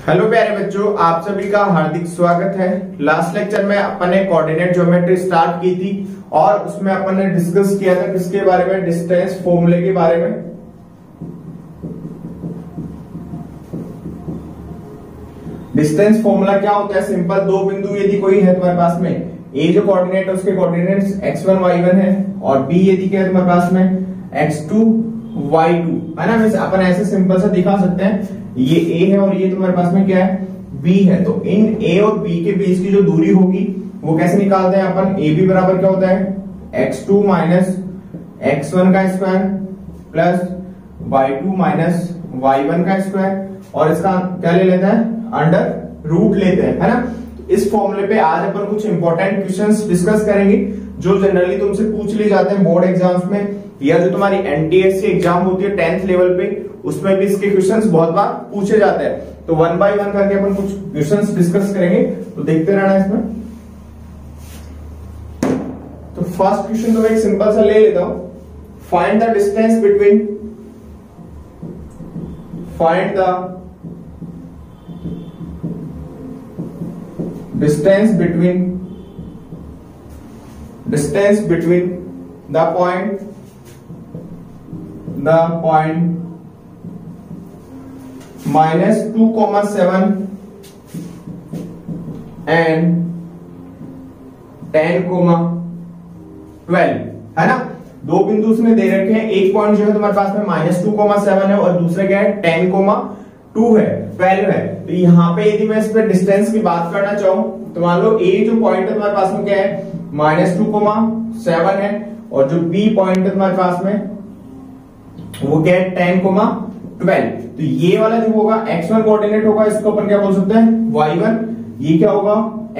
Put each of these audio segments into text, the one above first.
Hello प्यारे बच्चों, आप सभी का हार्दिक स्वागत है। लास्ट लेक्चर में अपन ने कोऑर्डिनेट ज्योमेट्री स्टार्ट की थी और उसमें अपन ने डिस्कस किया था किसके बारे में, डिस्टेंस फॉर्मूले के बारे में। डिस्टेंस फॉर्मूला क्या होता है? सिंपल, दो बिंदु यदि कोई है तुम्हारे पास में, ए जो कोऑर्डिनेट है उसके कोऑर्डिनेट्स x1 y1 है और b यदि क्या है तुम्हारे पास में x2 y2 है ना। वैसे अपन ऐसे सिंपल सा दिखा सकते हैं, ये a है और ये तुम्हारे पास में क्या है, b है। तो इन a और b के बीच की जो दूरी होगी वो कैसे निकालते हैं अपन? ab बराबर क्या होता है, x2 माइनस x1 का square plus y2 minus y1 का स्क्वायर, और इसका क्या ले लेते हैं, अंडर रूट लेते हैं, है ना। इस फॉर्मूले पे आज अपन कुछ इंपॉर्टेंट क्वेश्चंस डिस्कस करेंगे जो जनरली तुमसे पूछ लिए जाते हैं बोर्ड एग्जाम्स में, या जो तुम्हारी एनटीएससी एग्जाम होती है 10th लेवल पे, उसमें भी इसके क्वेश्चंस बहुत बार पूछे जाते हैं। तो वन बाय वन करके अपन कुछ क्वेश्चंस डिस्कस करेंगे, तो देखते रहना इसमें। तो फर्स्ट क्वेश्चन तो मैं एक सिंपल सा ले लेता हूं, find the distance between distance between the point minus 2,7 and 10,12 है ना। दो बिंदु उसने दे रखे हैं, एक पॉइंट जो है तुम्हारे पास में -2,7 है और दूसरा क्या है, 10,2 है, 12 है। तो यहाँ पे यदि मैं इस पे डिस्टेंस की बात करना चाहूं तो मान लो ए जो पॉइंट है तुम्हारे पास में क्या है, -2,7 है, और जो बी पॉइंट है तुम्हारे पास में वो क्या है, 10,12। तो ये वाला जो होगा x1 कोऑर्डिनेट होगा, इसको अपन क्या बोल सकते हैं, y1। ये क्या होगा,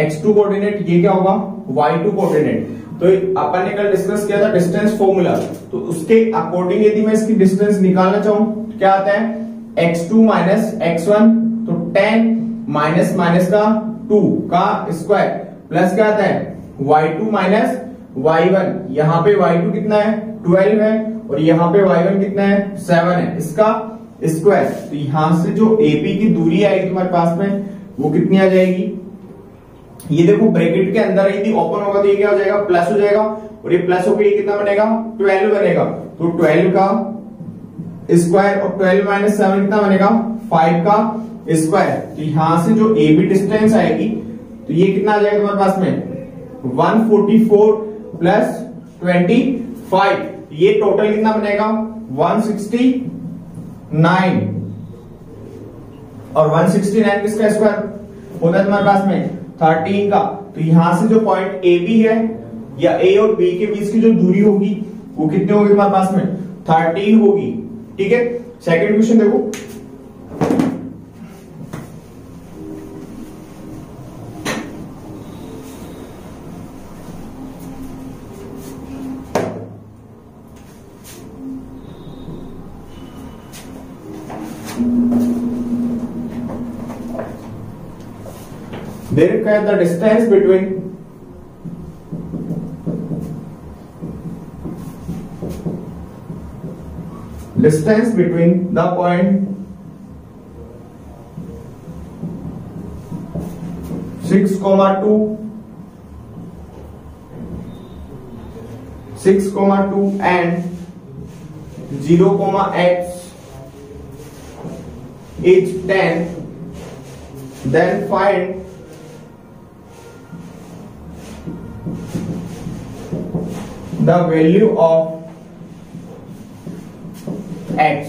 x2 कोऑर्डिनेट, ये क्या होगा, y2 कोऑर्डिनेट। तो अपन ने कल डिस्कस किया था डिस्टेंस फॉर्मूला, तो उसके अकॉर्डिंग यदि मैं इसकी डिस्टेंस निकालना चाहूं तो क्या आता है, x2 माइनस x1, तो 10 माइनस माइनस का 2 का स्क्वायर प्लस क्या आता है, y2 माइनस y1। यहाँ पे y2 कितना है, 12 है, और यहाँ पे y1 कितना है, 7 है, इसका स्क्वायर। तो यहां से जो AP की दूरी आएगी तुम्हारे पास में वो कितनी आ जाएगी, ये देखो ब्रैकेट के अंदर यदि ओपन होगा तो ये क्या हो जाएगा, प्लस हो जाएगा, और ये प्लस होकर ये कितना बनेगा, 12 बनेगा। तो 12 का स्क्वायर और 12 माइनस 7 कितना बनेगा, 5 का स्क्वायर। तो यहां से जो AB डिस्टेंस आएगी तो ये कितना आ जाएगा तुम्हारे पास में, 144 प्लस 25, ये टोटल कितना बनेगा, 169, और 169 किसका स्क्वायर होता है तुम्हारे पास में, 13 का। तो यहां से जो पॉइंट AB है या A और B के बीच की जो दूरी होगी वो कितनी होगी तुम्हारे पास में, 13 होगी। ठीक है, सेकंड क्वेश्चन देखो, दे रखा है the distance between the point 6,2 and 0,x is 10, then find the value of x।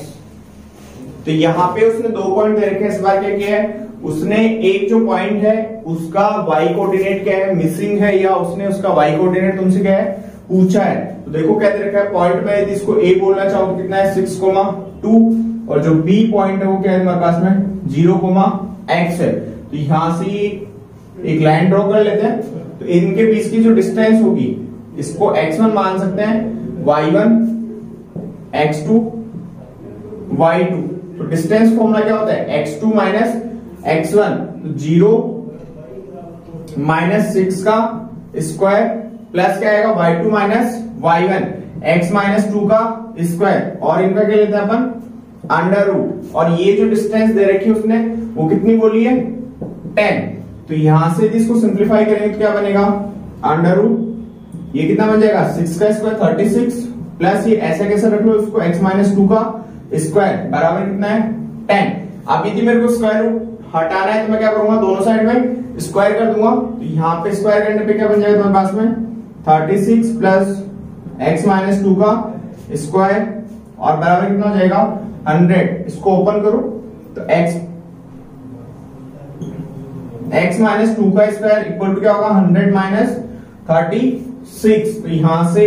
तो यहां पे उसने दो पॉइंट दे रखे हैं, इस बार क्या किया है, उसने एक जो पॉइंट है उसका y कोऑर्डिनेट क्या है, मिसिंग है, या उसने उसका y कोऑर्डिनेट तुमसे क्या है, पूछा है। तो देखो क्या दे रखा है, पॉइंट में यदि इसको a बोलना चाहो तो कितना है, 6,2, और जो b पॉइंट है वो क्या है हमारे पास में, 0,x है। तो यहां से एक लाइन ड्रॉ कर लेते हैं। तो इनके बीच की जो डिस्टेंस होगी इसको x1 मान सकते हैं, y1 x2 y2। तो डिस्टेंस फॉर्मूला क्या होता है, x2 माइनस x1, तो 0 माइनस 6 का स्क्वायर प्लस क्या आएगा, y2 minus y1, x minus 2 का स्क्वायर, और इनका क्या लेते हैं अपन, अंडर रूट, और ये जो डिस्टेंस दे रखी है उसने वो कितनी बोली है 10। तो यहां से यदि इसको सिंप्लीफाई करेंगे तो क्या बनेगा अंडर रूट, ये कितना बन जाएगा 6 का स्क्वायर 36 प्लस ये ऐसा कैसे रख लो उसको x माइनस 2 का स्क्वायर बराबर कितना है 10। अब यदि मेरे को स्क्वायर रूट हटाना है तो मैं क्या करूंगा दोनों साइड में स्क्वायर कर दूंगा, तो यहाँ पे स्क्वायर करने पे क्या बन जाएगा तुम्हारे पास में 36 प्लस x माइनस 2 का स्क्वायर और बराबर कितना हो जाएगा 100। इसको ओपन करो तो x माइनस 2 का स्क्वायर इक्वल टू क्या होगा 100 माइनस 36। तो यहां से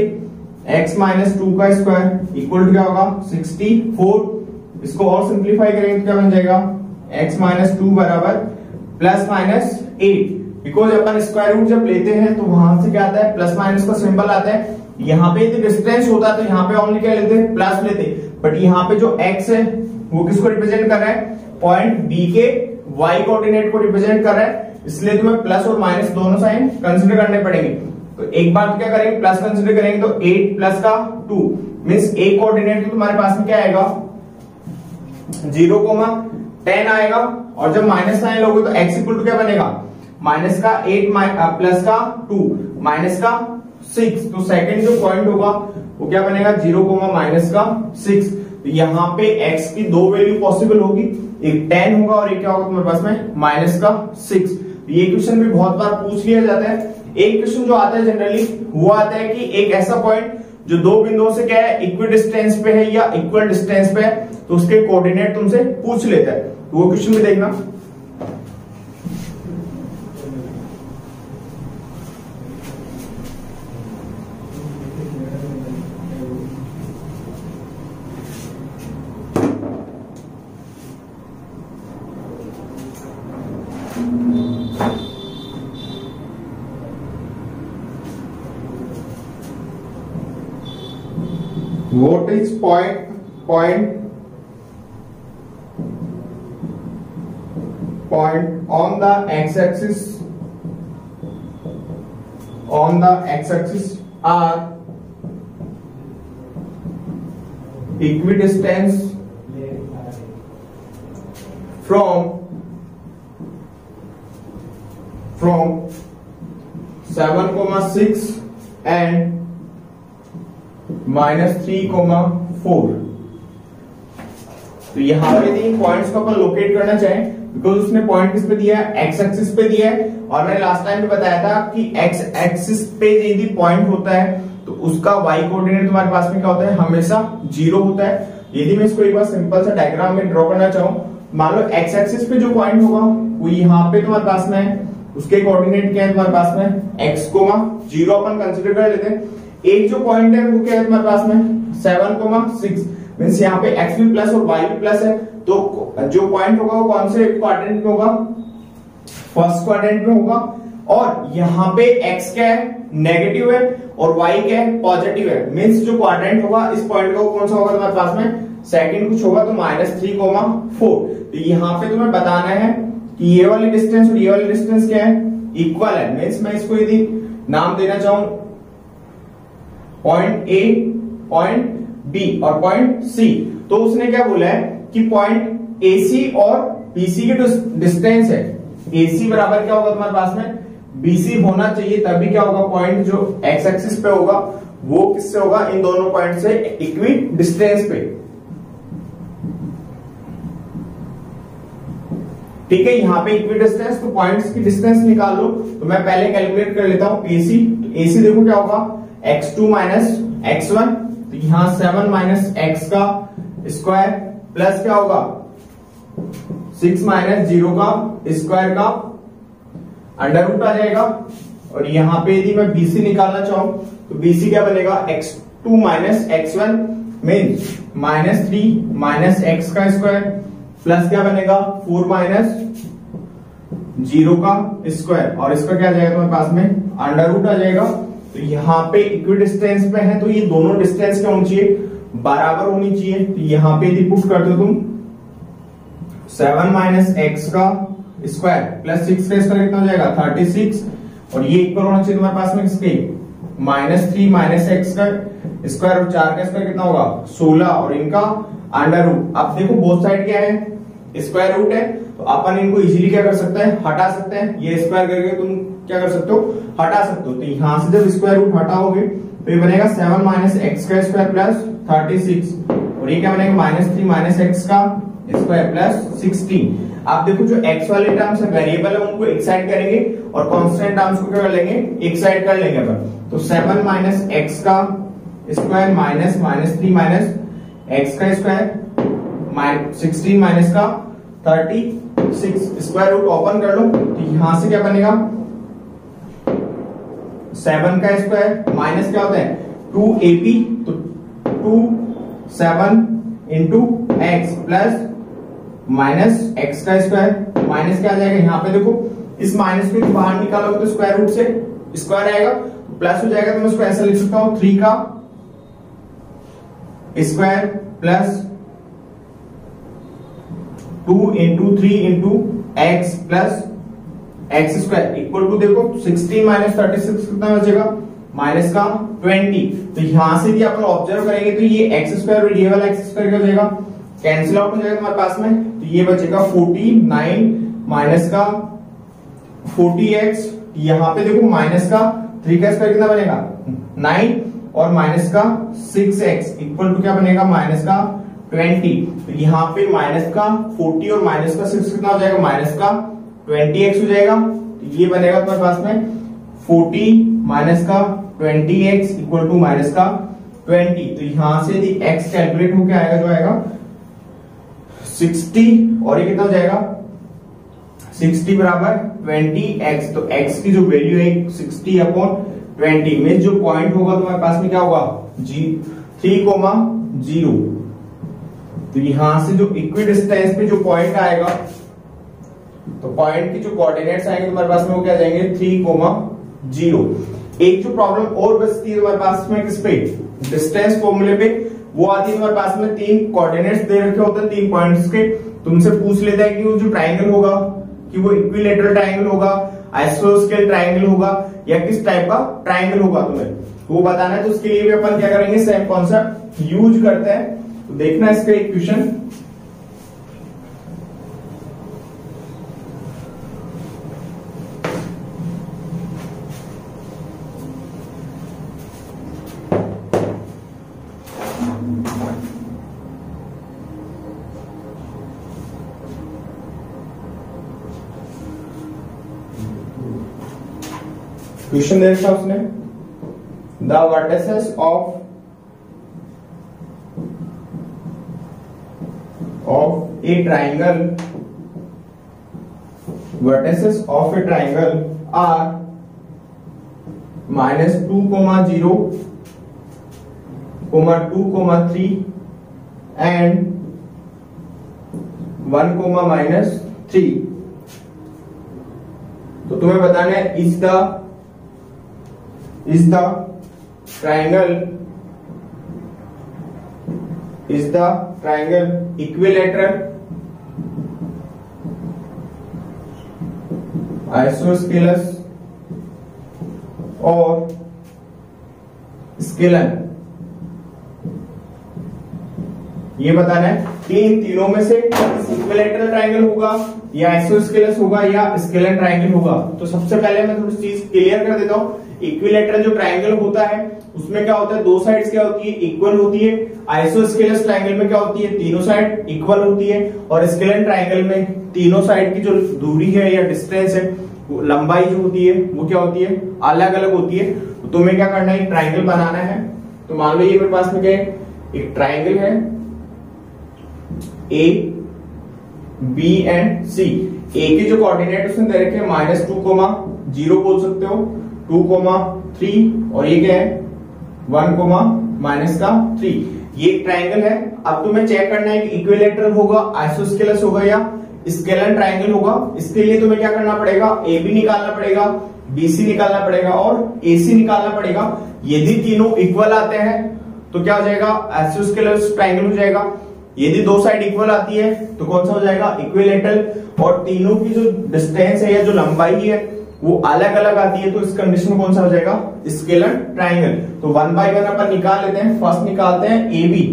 x माइनस 2 का स्क्वायर इक्वल टू क्या होगा 64। इसको और सिंप्लीफाई करेंगे तो क्या बन जाएगा x माइनस 2 बराबर प्लस माइनस 8। बिकॉज अपन स्क्वायर रूट जब लेते हैं तो वहां से क्या आता है प्लस माइनस का सिंबल आता है। यहाँ पे यदि डिस्टेंस होता तो यहाँ पे ओनली क्या लेते प्लस लेते, बट यहाँ पे जो x है वो किसको रिप्रेजेंट कर रहा है पॉइंट B के y कोऑर्डिनेट को रिप्रेजेंट कर रहा है, इसलिए तुम्हें प्लस और माइनस दोनों साइन कंसिडर करने पड़ेंगे। तो एक बार तो क्या करेंगे प्लस कंसिडर करेंगे तो 8 प्लस का 2 मींस a कोऑर्डिनेट तो तुम्हारे पास में क्या आएगा 0,10 आएगा, और जब माइनस साइन लोगे तो x इक्वल टू क्या बनेगा माइनस का 8 प्लस का 2 माइनस का 6। तो सेकंड जो पॉइंट होगा वो क्या बनेगा 0, माइनस का 6। तो यहाँ पे x की दो वैल्यू पॉसिबल होगी, एक 10 होगा और एक क्या होगा तुम्हारे पास में माइनस का 6। ये क्वेश्चन भी बहुत बार पूछ लिया जाता है। एक क्वेश्चन जो आता है जनरली वो आता है कि एक ऐसा पॉइंट जो दो बिंदुओं से क्या है इक्वल डिस्टेंस पे है या इक्वल डिस्टेंस पे है, तो उसके कोऑर्डिनेट तुमसे पूछ लेता है, तो वो क्वेश्चन भी देखना। What is point on the x-axis are equidistant from 7,6 and -3,4। तो यहां पर यदि पॉइंट्स को अपन लोकेट करना चाहें, बिकॉज उसने पॉइंट किस पे दिया है एक्स एक्सिस पे दिया है, और मैंने लास्ट टाइम भी बताया था कि एक्स एक्सिस पे यदि पॉइंट होता है तो उसका वाई कोऑर्डिनेट तुम्हारे पास में क्या होता है हमेशा 0 होता है। यदि मैं इसको एक बार सिंपल सा डायग्राम में ड्रॉ करना चाहूं, मान लो एक्स एक्सिस पे जो पॉइंट होगा वो यहाँ पे तुम्हारे पास में है, उसके कोऑर्डिनेट क्या है तुम्हारे पास में x, 0 अपन कंसिडर कर लेते हैं। एक जो पॉइंट है वो क्या है तुम्हारे पास में 7,6 मींस यहाँ पे x भी प्लस और y भी प्लस है, तो जो पॉइंट होगा वो कौन से क्वाड्रेंट में होगा फर्स्ट क्वाड्रेंट में होगा, और यहाँ पे x क्या है नेगेटिव है और y क्या है पॉजिटिव है, मींस जो क्वाड्रेंट होगा इस पॉइंट का वो कौन सा होगा तुम्हारे पास में सेकंड कुछ होगा, तो -3,4। तो यहाँ पे तुम्हें बताना है कि ये वाली डिस्टेंस और ये वाली डिस्टेंस क्या है इक्वल है, मींस मैं इसको यदि नाम देना चाहूं पॉइंट ए, पॉइंट बी और पॉइंट सी, तो उसने क्या बोला है कि पॉइंट एसी और बीसी की डिस्टेंस है, एसी बराबर क्या होगा तुम्हारे पास में बीसी होना चाहिए, तभी क्या होगा पॉइंट जो एक्स एक्सिस पे होगा वो किससे होगा इन दोनों पॉइंट से इक्वी डिस्टेंस पे। ठीक है, यहाँ पे इक्वी डिस्टेंस तो पॉइंट्स की डिस्टेंस निकाल लो, तो मैं पहले कैलकुलेट कर लेता हूं एसी। तो एसी देखो क्या होगा x2 माइनस x1, तो यहां 7 माइनस x का स्क्वायर प्लस क्या होगा 6 माइनस 0 का स्क्वायर का अंडर रूट आ जाएगा, और यहां पे यदि मैं BC निकालना चाहूं तो BC क्या बनेगा x2 minus x1 mean -3 minus x का स्क्वायर प्लस क्या बनेगा 4 माइनस 0 का स्क्वायर, और इसका क्या आ जाएगा तुम्हारे पास में अंडर रूट आ जाएगा। तो यहाँ पे इक्वी डिस्टेंस पे है तो ये दोनों डिस्टेंस क्या होनी चाहिए बराबर होनी चाहिए। तो यहाँ पे यदि पुट करते हो तुम 7 माइनस एक्स का स्क्वायर प्लस 6 का स्क्वायर कितना हो जाएगा 36, और ये इक्वल होना चाहिए तुम्हारे पास में किसके -3 माइनस एक्स का स्क्वायर और 4 का स्क्वायर कितना होगा 16 और इनका अंडर रूट। अब देखो बोथ साइड क्या है स्क्वायर रूट है, तो अपन इनको इजीली क्या कर सकते हैं हटा सकते हैं। ये स्क्वायर करके तुम क्या कर सकते हो हटा सकते हो। तो यहां से जब स्क्वायर रूट हटाओगे तो ये बनेगा 7 माइनस एक्स का स्क्वायर प्लस 36 और ये क्या बनेगा -3 माइनस एक्स का स्क्वायर प्लस 16। आप देखो जो एक्स वाले टर्म्स है वेरिएबल है उनको एक साइड करेंगे और कांस्टेंट टर्म्स को क्या कर लेंगे एक साइड कर लेंगे अपन। तो 7 माइनस एक्स का स्क्वायर माइनस -3 माइनस एक्स का स्क्वायर 16 माइनस का 36 स्क्वायर रूट ओपन कर लो तो यहां से क्या बनेगा 7 का स्क्वायर माइनस क्या होता है 2ab तो 2 7 into x plus minus x का स्क्वायर माइनस क्या आ जाएगा यहाँ पे देखो इस माइनस को बाहर निकालोगे तो स्क्वायर रूट से स्क्वायर आएगा प्लस हो जाएगा। तो मैं इसको ऐसा लिख सकता हूं 3 का square plus 2 into 3 into x plus x square equal to देखो 16 माइनस 36 कितना बचेगा माइनस का 20। तो यहां से भी अपन ऑब्जर्व करेंगे तो ये एक्स स्क्वायर और ये वाला एक्स स्क्वायर क्या हो जाएगा कैंसिल आउट हो जाएगा तुम्हारे पास में। तो ये बचेगा 49 माइनस का 40x यहाँ पे देखो माइनस का 3 का स्क्वायर कितना बनेगा 9 और माइनस का 6x इक्वल टू क्या बनेगा माइनस का 20। तो यहाँ पे माइनस का 40 और माइनस का 6 कितना हो जाएगा माइनस का 20x हो जाएगा। तो ये बनेगा तुम्हारे पास में 40 माइनस का 20x इक्वल टू माइनस का 20। तो यहां से यदि x कैलकुलेट होकर आएगा जो आएगा 60 और ये कितना हो जाएगा 60 बराबर 20x। तो x की जो वैल्यू है 60 अपॉन 20 में जो पॉइंट होगा तुम्हारे पास में क्या होगा 3,0। तो यहां से जो इक्वी डिस्टेंस पे जो पॉइंट आएगा तो पॉइंट की जो कोऑर्डिनेट्स आएंगे तुम्हारे पास में वो क्या जाएंगे 3,0। एक जो प्रॉब्लम और बचती है तुम्हारे पास में किस पे डिस्टेंस फॉर्मूले पे वो आती है तुम्हारे पास में 3 कोऑर्डिनेट्स दे रखे होते हैं 3 पॉइंट्स के। तुमसे पूछ लेता है कि वो जो ट्राइंगल होगा कि वो इक्विलेटरल ट्राइंगल होगा आइसोस्केल ट्राइंगल होगा या किस टाइप का ट्राइंगल होगा तुम्हें वो बताना है। तो उसके लिए भी अपन क्या करेंगे सेम कॉन्सेप्ट यूज करते हैं। तो देखना इसका एक क्वेश्चन क्वेश्चन दे रखा उसने the vertices of A triangle vertices of a triangle are -2, 0, 2, 3 and 1, -3। तो तुम्हें बताना है is the triangle equilateral isosceles और स्केलन। ये बताना है कि इन तीनों में से इक्विलेटरल ट्राइंगल होगा या आइसोस्केलस होगा या स्केलन ट्राइंगल होगा। तो सबसे पहले मैं थोड़ी चीज क्लियर कर देता हूं। इक्विलेटरल जो ट्राइंगल होता है उसमें क्या होता है दो साइड्स क्या होती है इक्वल होती है। आइसोस्केलस ट्राइंगल में क्या होती है तीनों साइड इक्वल होती है और स्केलन ट्राइंगल में तीनों साइड की जो दूरी है या डिस्टेंस है लंबाई जो होती है वो क्या होती है अलग अलग होती है। तो तुम्हें क्या करना है एक ट्राइंगल बनाना है। तो मान लो ये मेरे पास में क्या है एक ट्राइंगल है ए बी एंड सी। ए के जो कोऑर्डिनेट उसने दे रखे हैं -2, 0 बोल सकते हो 2, 3 और ये क्या है 1, -3। ये एक ट्राइंगल है। अब तुम्हें चेक करना है कि इक्विलेटरल होगा आइसोस्केलस होगा या स्केलन ट्राइंगल होगा। इसके लिए तुम्हें क्या करना पड़ेगा ए बी निकालना पड़ेगा बीसी निकालना पड़ेगा और एसी निकालना पड़ेगा। यदि तीनों इक्वल आते हैं तो क्या हो जाएगा आइसोस्केलस ट्राइंगल हो जाएगा। यदि दो साइड इक्वल आती है तो कौन सा हो जाएगा इक्विलेटरल। और तीनों की जो डिस्टेंस है या जो लंबाई है वो अलग अलग आती है, तो इस कंडीशन में कौन सा हो जाएगा, स्केलर ट्राइंगल। तो 1/1 अपन निकाल लेते हैं। फर्स्ट निकालते हैं ए बी,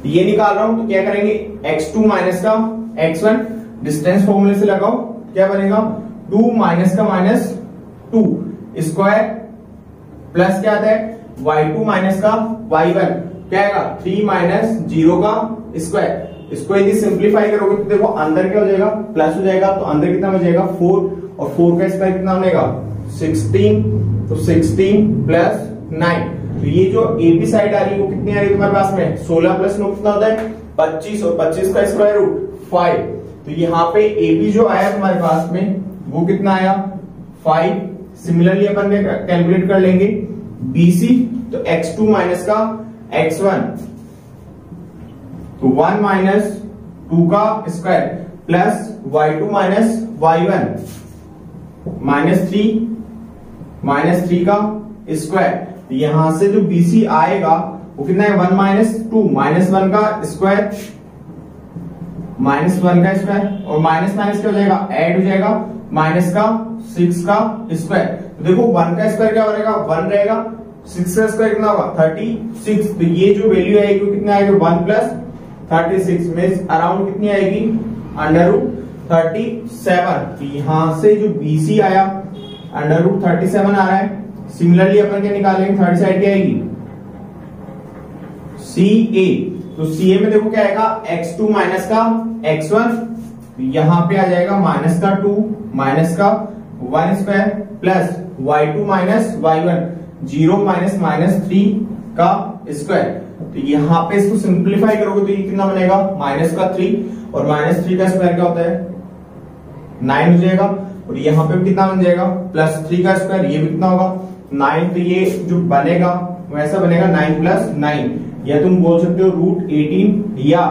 ये निकाल रहा हूं तो क्या करेंगे, x2 माइनस का x1 डिस्टेंस फॉर्मूले से लगाओ, क्या बनेगा 2 माइनस का माइनस 2 स्क्वायर प्लस क्या आता है y2 माइनस का y1 क्या आएगा 3 माइनस 0 का स्क्वायर। इसको यदि सिंप्लीफाई करोगे तो देखो अंदर क्या हो जाएगा, प्लस हो जाएगा, तो अंदर कितना हो जाएगा 4, और 4 का स्क्वायर कितना बनेगा 16, तो 16 प्लस 9। तो ये जो ए बी साइड आ रही है वो कितनी आ रही है तुम्हारे पास में 16 प्लस 9 कितना होता है 25, और 25 का स्क्वायर रूट 5। तो यहाँ पे ए बी जो आया तुम्हारे पास में वो कितना आया 5। सिमिलरली अपन कैलकुलेट कर लेंगे बीसी, तो x2 माइनस का x1, तो 1 माइनस 2 का square plus y2 minus y1 minus 3 का स्क्वायर। यहां से जो BC आएगा वो कितना है 1 माइनस 2 माइनस 1 का स्क्वायर, माइनस 1 का स्क्वायर, और माइनस माइनस क्या हो जाएगा ऐड हो जाएगा, माइनस का 6 का स्क्वायर। तो देखो 1 का स्क्वायर क्या रहेगा 1 रहेगा, 6 का स्क्वायर कितना होगा 36। तो ये जो वैल्यू आएगी वो कितना आएगा 1 प्लस 36 में अराउंड कितनी आएगी अंडर रूट 37। तो यहां से जो BC आया अंडर रूट 37 आ रहा है। सिमिलरली अपन क्या निकालेंगे, थर्ड साइड क्या आएगी CA, तो CA में देखो क्या आएगा x2 माइनस का x1, यहां पे आ जाएगा माइनस का 2 माइनस का 1 square plus y2 minus y1 0 minus minus 3 का स्क्वायर। तो यहाँ पे इसको सिंप्लीफाई करोगे तो ये कितना बनेगा माइनस का 3, और माइनस 3 का स्क्वायर क्या होता है 9 हो जाएगा, और यहाँ पे कितना बन जाएगा प्लस 3 का स्क्वायर, ये भी कितना होगा 9। तो ये जो बनेगा वैसा बनेगा 9 प्लस 9, या तुम बोल सकते हो रूट 18 या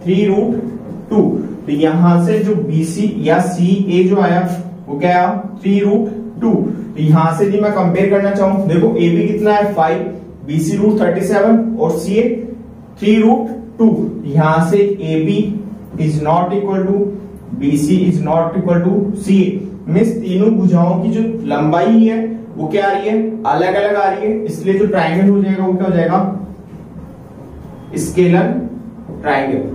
3 रूट 2। तो यहां से जो BC या CA जो आया वो क्या आया 3 रूट 2। तो यहां से यदि मैं कंपेयर करना चाहूं, देखो AB कितना है 5, BC रूट 37 और CA 3 रूट 2। यहां से AB is not equal to BC is not equal to CA। Means तीनों भुजाओं की जो लंबाई है वो क्या आ रही है अलग अलग आ रही है, इसलिए जो ट्राइंगल हो जाएगा वो क्या हो जाएगा स्केलर ट्राइंगल।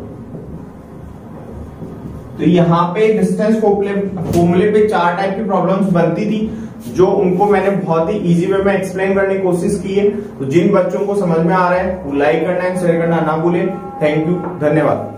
तो यहाँ पे डिस्टेंस फॉर्मूले पे 4 टाइप की प्रॉब्लम्स बनती थी, जो उनको मैंने बहुत ही इजी वे में एक्सप्लेन करने की कोशिश की है। तो जिन बच्चों को समझ में आ रहा है वो लाइक करना एंड शेयर करना ना भूले। थैंक यू, धन्यवाद।